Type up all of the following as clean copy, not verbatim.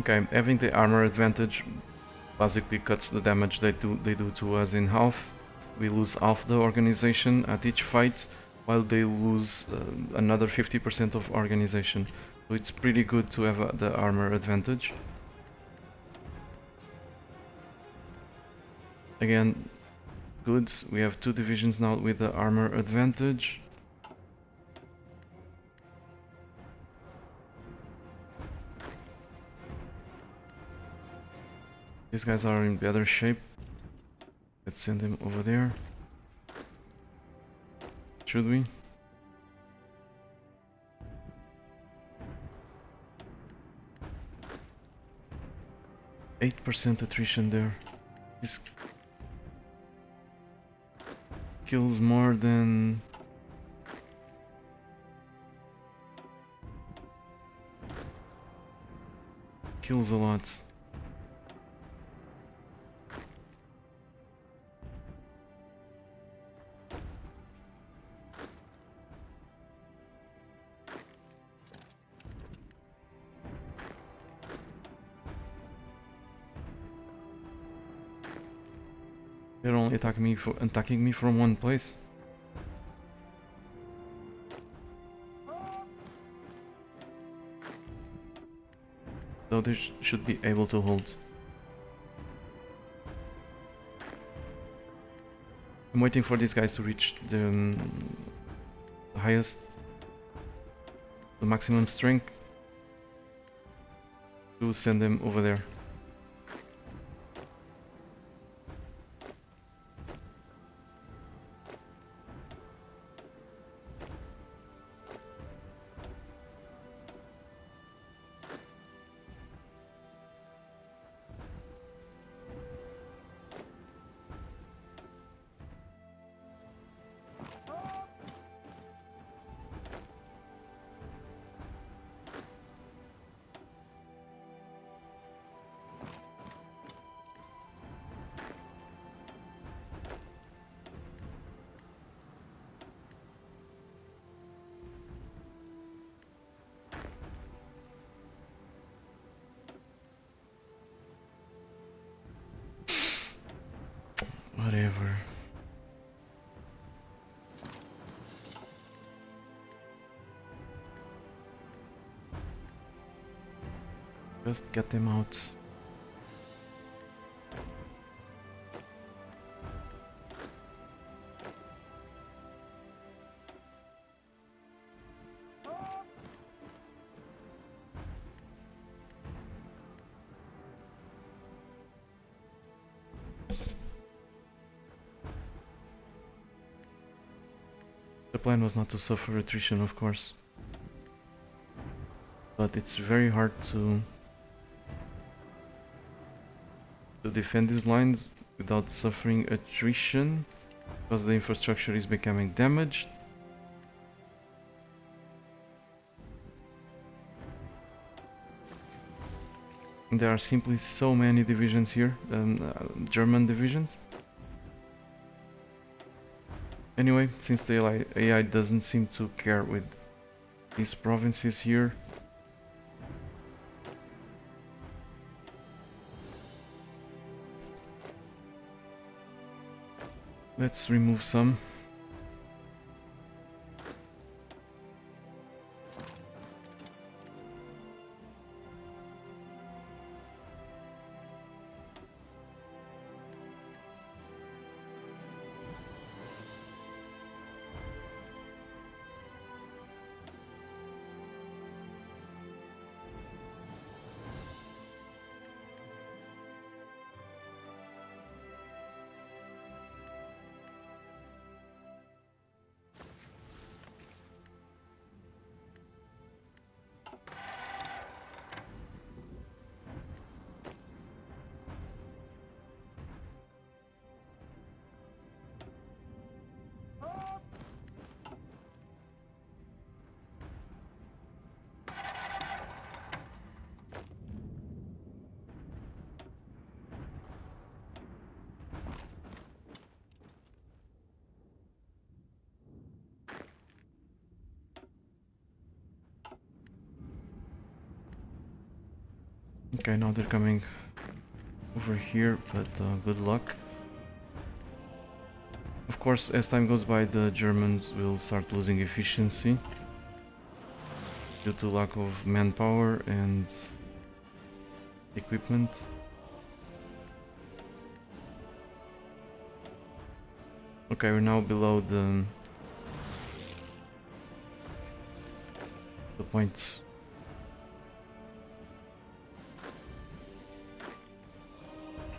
Okay, having the armor advantage basically cuts the damage they do to us in half. We lose half the organization at each fight, while they lose another 50% of organization. So it's pretty good to have the armor advantage. Again, good. We have 2 divisions now with the armor advantage. These guys are in better shape. Let's send them over there. Should we? %8 attrition there. This kills more than... kills a lot. They're only attacking me from one place. So they should be able to hold. I'm waiting for these guys to reach the highest, the maximum strength, to send them over there. Whatever. Just get them out. The plan was not to suffer attrition, of course, but it's very hard to defend these lines without suffering attrition, because the infrastructure is becoming damaged. And there are simply so many divisions here, German divisions. Anyway, since the AI doesn't seem to care with these provinces here, let's remove some. Okay, now they're coming over here, but good luck. Of course, as time goes by, the Germans will start losing efficiency due to lack of manpower and equipment. Okay, we're now below the point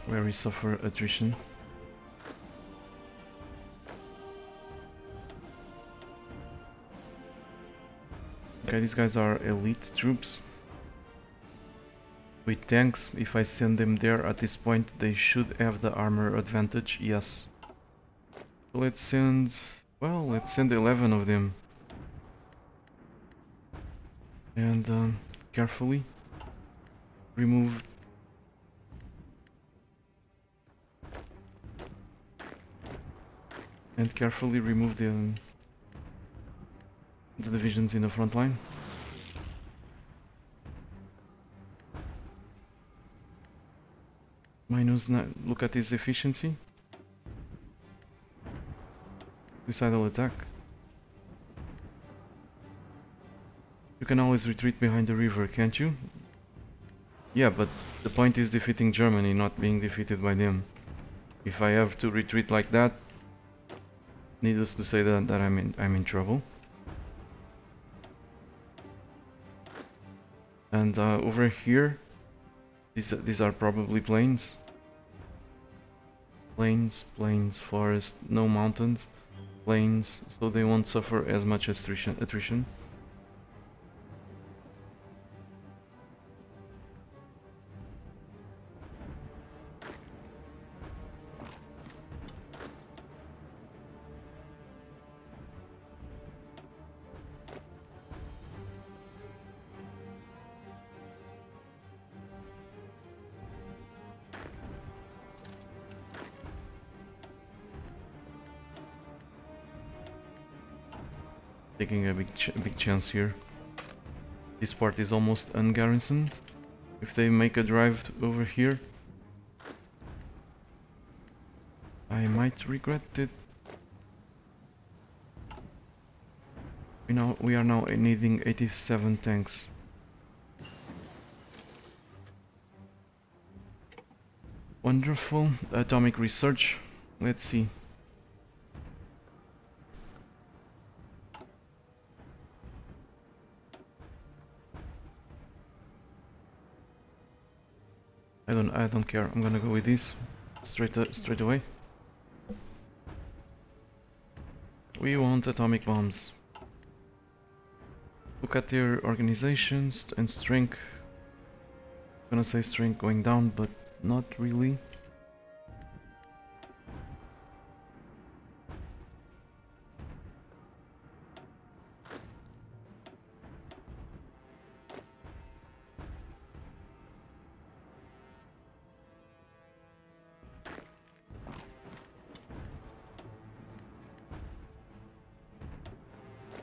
where we suffer attrition. Okay, these guys are elite troops with tanks. If I send them there at this point, they should have the armor advantage, yes. So let's send, well, let's send 11 of them. And carefully remove the divisions in the front line. Look at his efficiency. Suicidal attack. You can always retreat behind the river, can't you? Yeah, but the point is defeating Germany, not being defeated by them. If I have to retreat like that, needless to say that I'm in trouble. And over here, these are probably plains. Plains, forest, no mountains, plains, so they won't suffer as much attrition. Taking a big chance here. This part is almost ungarrisoned. If they make a drive over here, I might regret it. We are now needing 87 tanks. Wonderful. Atomic research. Let's see. I don't care. I'm gonna go with this straight away. We want atomic bombs. Look at their organizations and strength. I'm gonna say strength going down, but not really.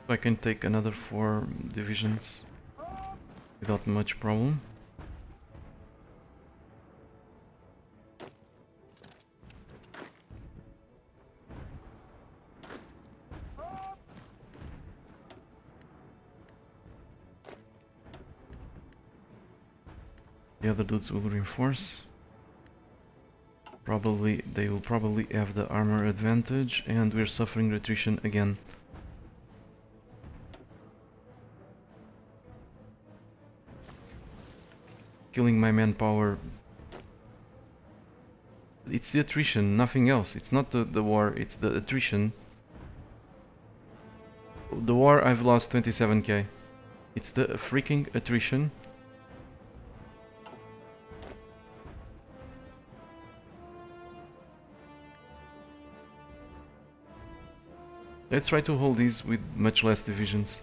I can take another 4 divisions without much problem. The other dudes will reinforce. They will probably have the armor advantage, and we're suffering attrition again. Killing my manpower. It's the attrition, nothing else. It's not the war, it's the attrition. The war, I've lost 27k. It's the freaking attrition. Let's try to hold these with much less divisions.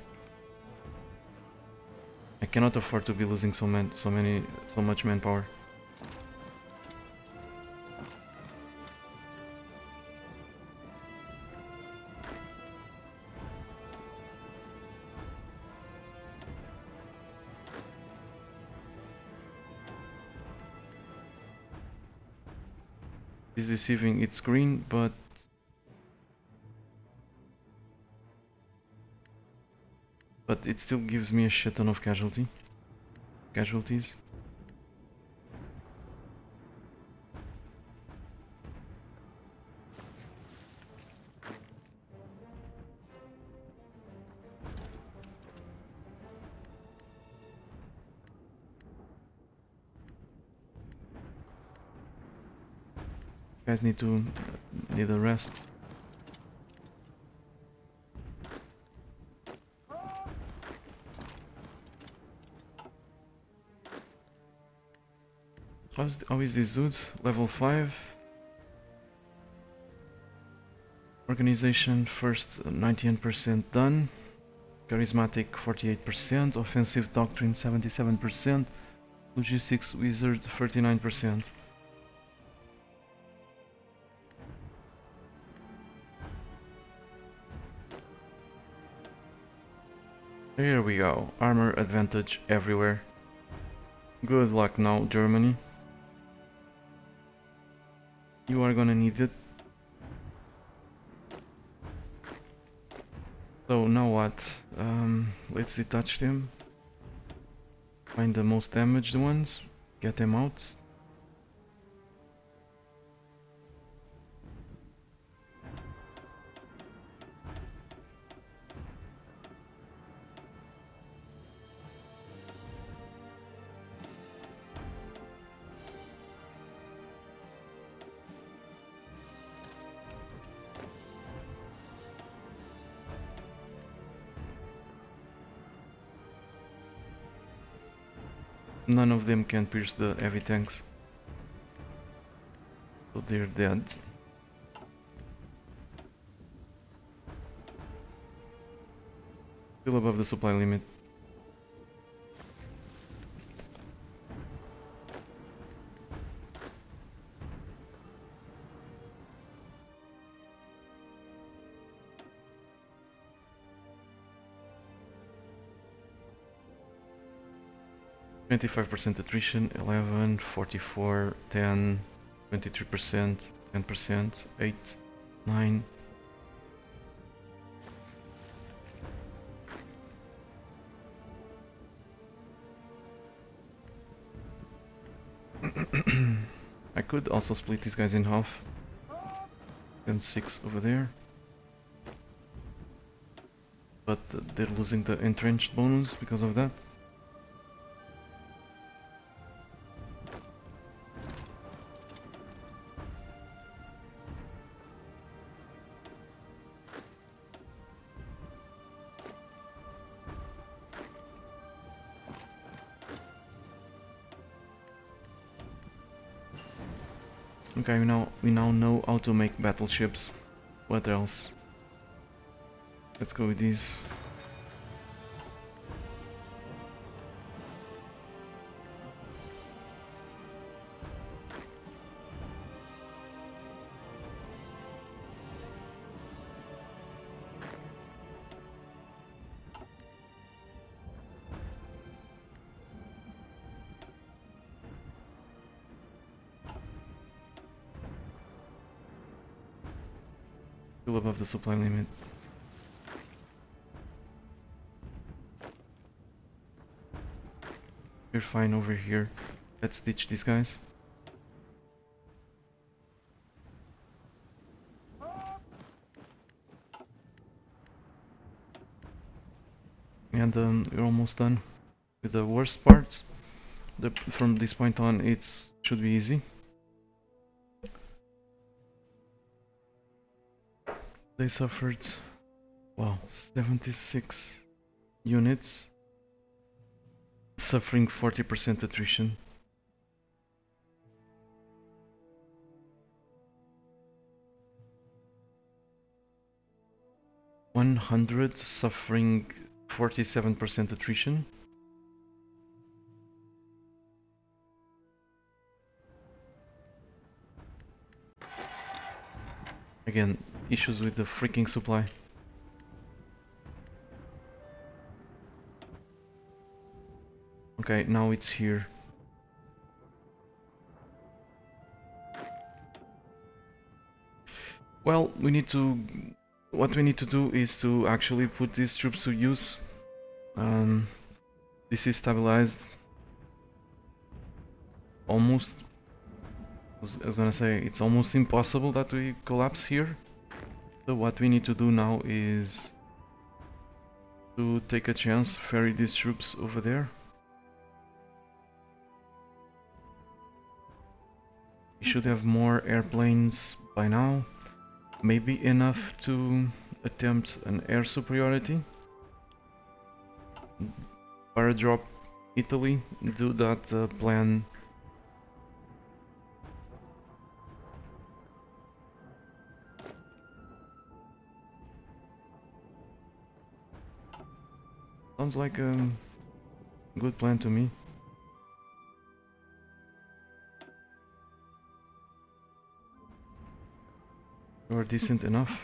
I cannot afford to be losing so much manpower. is deceiving, it's green, but it still gives me a shit ton of casualties. Guys need a rest. How is this dude? Level 5. Organization first 19% done. Charismatic 48%. Offensive doctrine 77%. Logistics wizard 39%. Here we go. Armor advantage everywhere. Good luck now, Germany. You are gonna need it. So now what? Let's detach them. Find the most damaged ones. Get them out. None of them can pierce the heavy tanks, so they're dead. Still above the supply limit. %, attrition, 11, 44, 10, 23%, 10%, 8, 9. I could also split these guys in half. And 6 over there. But they're losing the entrenched bonus because of that. Okay, we now know how to make battleships. What else? Let's go with these. Still above the supply limit. We're fine over here. Let's ditch these guys. And we're almost done with the worst part. From this point on, it should be easy. They suffered, wow, 76 units, suffering 40% attrition. $100 suffering 47% attrition. Again, issues with the freaking supply. Okay, now it's here. Well, we need to. What we need to do is to actually put these troops to use. Um, this is stabilized. Almost. I was gonna say it's almost impossible that we collapse here. So what we need to do now is to take a chance, ferry these troops over there. We should have more airplanes by now. Maybe enough to attempt an air superiority. Paradrop Italy, do that plan. Sounds like a good plan to me. You're decent enough.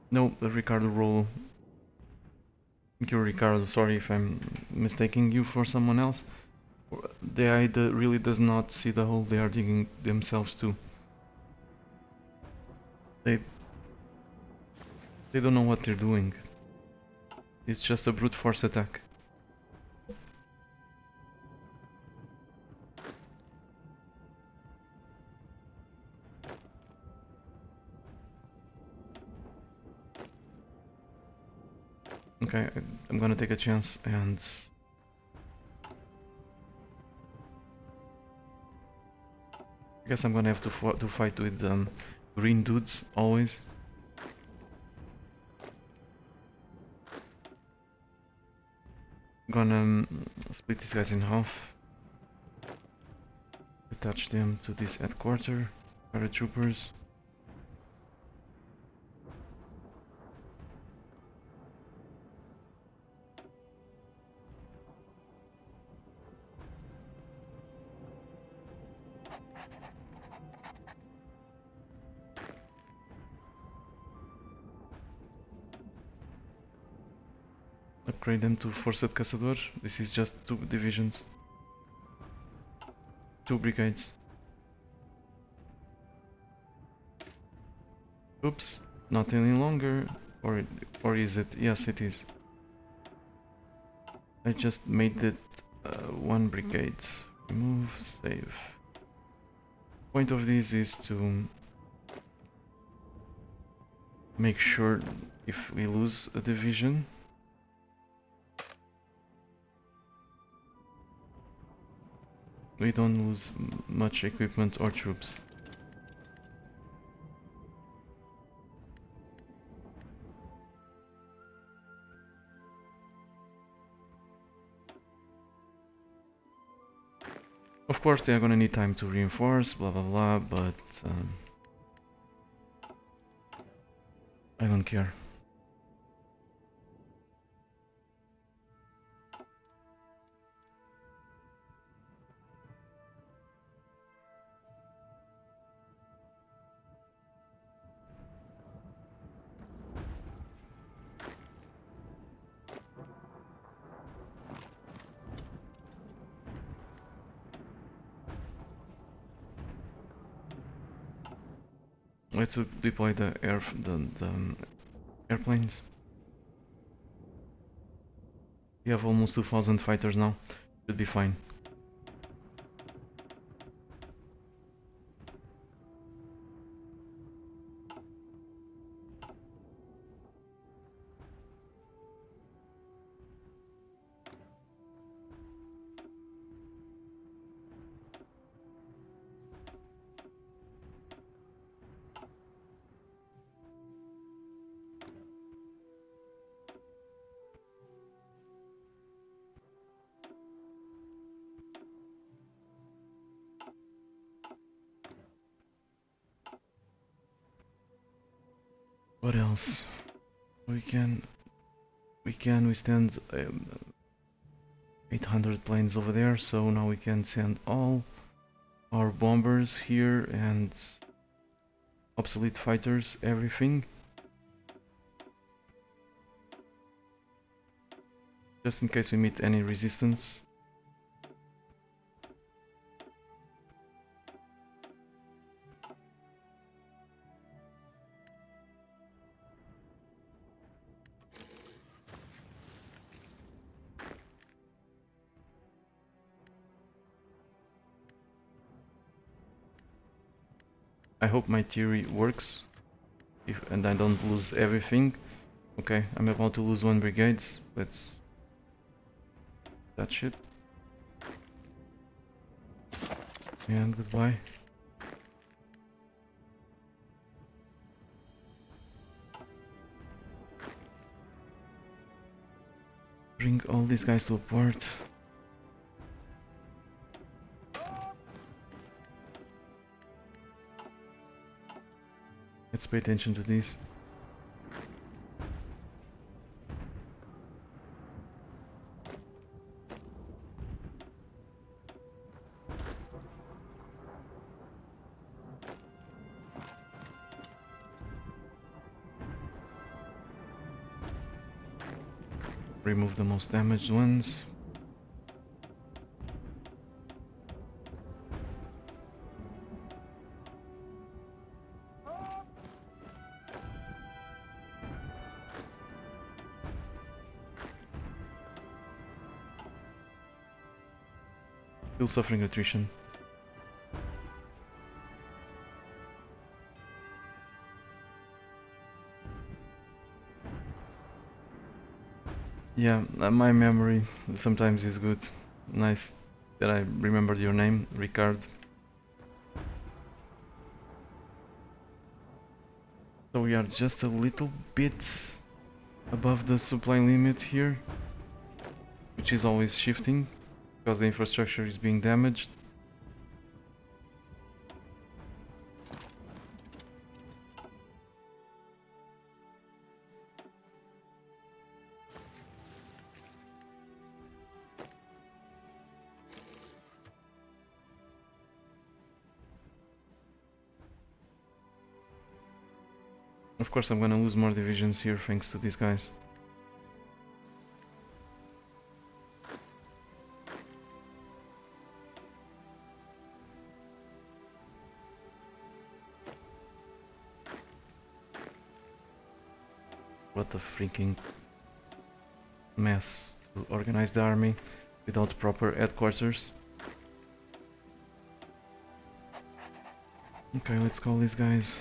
No, Ricardo roll. Thank you, Ricardo. Sorry if I'm mistaking you for someone else. The AI really does not see the hole they are digging themselves to. They don't know what they're doing. It's just a brute force attack. Okay, I'm gonna take a chance and I guess I'm gonna have to fight with green dudes always. Gonna split these guys in half. Attach them to this headquarter. Paratroopers. Upgrade them to Forçat Caçador. This is just 2 divisions. 2 brigades. Oops, not any longer. Or is it? Yes, it is. I just made it 1 brigade. Remove, save. Point of this is to make sure if we lose a division, we don't lose much equipment or troops. Of course they are gonna need time to reinforce, blah blah blah, but I don't care. Let's deploy the airplanes. We have almost 2000 fighters now. Should be fine. What else? We can withstand 800 planes over there, so now we can send all our bombers here and obsolete fighters, everything. Just in case we meet any resistance. I hope my theory works, and I don't lose everything. Okay, I'm about to lose one brigade. Let's that shit. And goodbye. Bring all these guys to a port. Let's pay attention to these. Remove the most damaged ones. Still suffering attrition. Yeah, my memory sometimes is good. Nice that I remembered your name, Ricard. So we are just a little bit above the supply limit here, which is always shifting because the infrastructure is being damaged. Of course I'm gonna lose more divisions here thanks to these guys. What a freaking mess to organize the army without proper headquarters. Okay, let's call these guys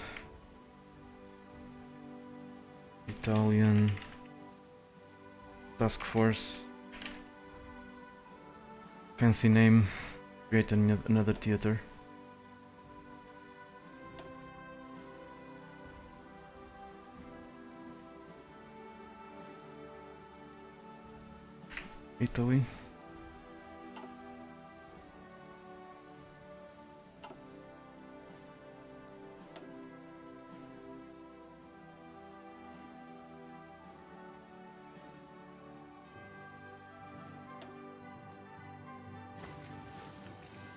Italian Task Force. Fancy name. Create another theater. Italy.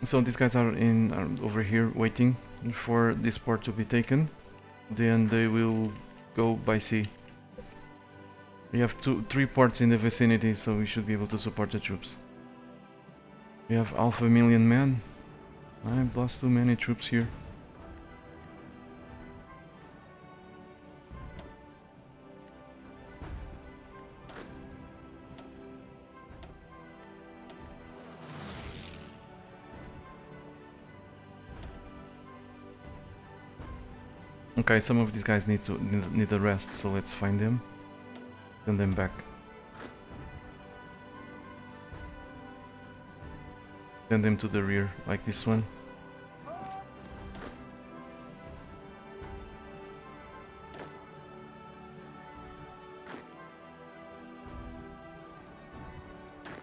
So these guys are over here waiting for this port to be taken. Then they will go by sea. We have three ports in the vicinity, so we should be able to support the troops. We have half a million men. I've lost too many troops here. Okay, some of these guys need a rest, so let's find them. Send them back. Send them to the rear, like this one.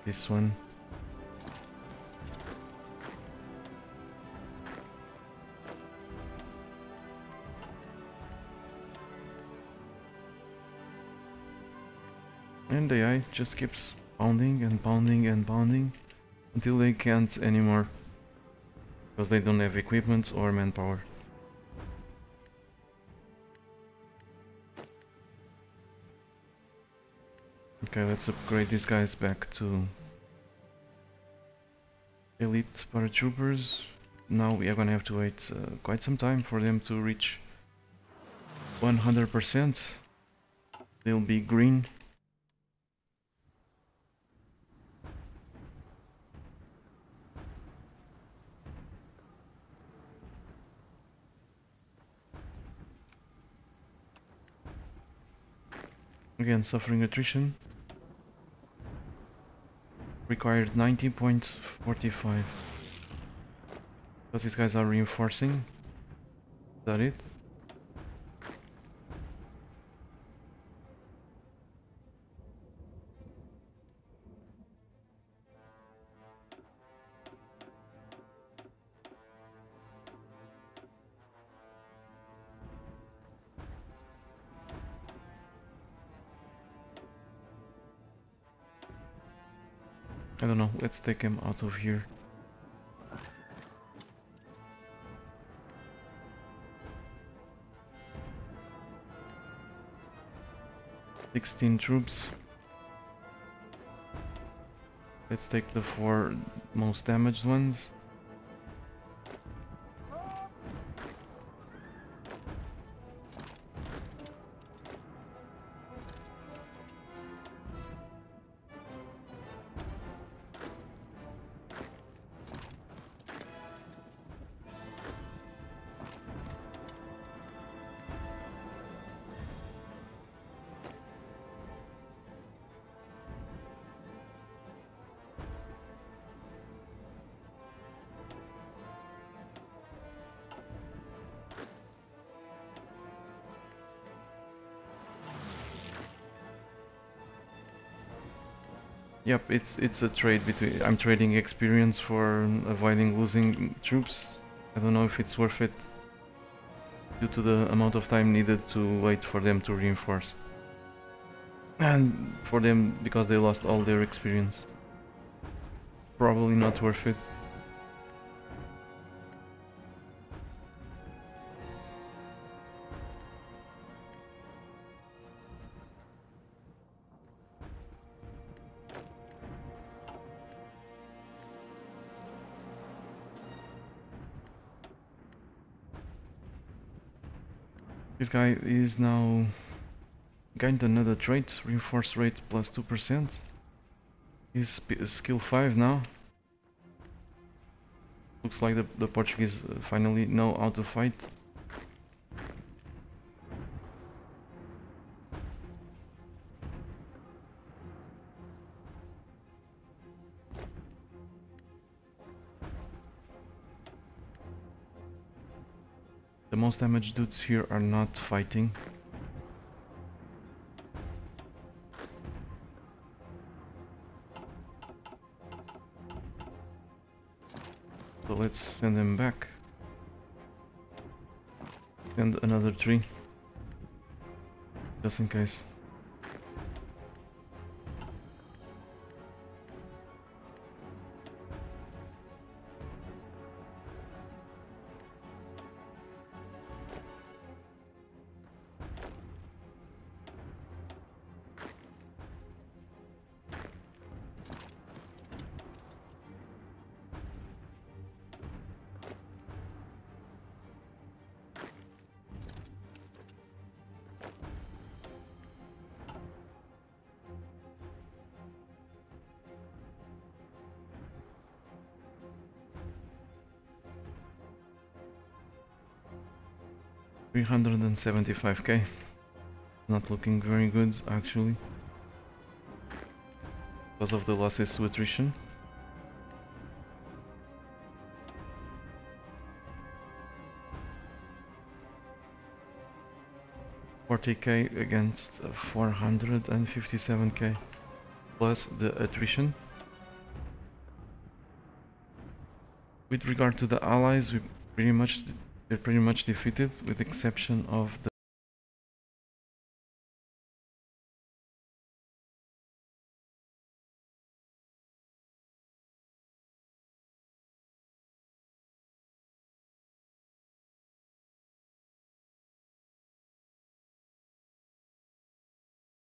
This one. And the AI just keeps pounding and pounding and pounding until they can't anymore, because they don't have equipment or manpower. Okay, let's upgrade these guys back to elite paratroopers. Now we are gonna have to wait quite some time for them to reach 100%. They'll be green. Again, suffering attrition. Required 90.45. Because these guys are reinforcing. Is that it? I don't know, let's take him out of here. "16 troops. Let's take the 4 most damaged ones. Yep, it's a trade between. I'm trading experience for avoiding losing troops. I don't know if it's worth it due to the amount of time needed to wait for them to reinforce. And for them, because they lost all their experience. Probably not worth it. This guy is now gained another trait, reinforce rate plus 2%. He's skill 5 now. Looks like the Portuguese finally know how to fight. The most damaged dudes here are not fighting. So let's send them back. And another 3. Just in case. 375k. Not looking very good actually, because of the losses to attrition. $40k against 457k plus the attrition. With regard to the allies, they're pretty much defeated, with the exception of the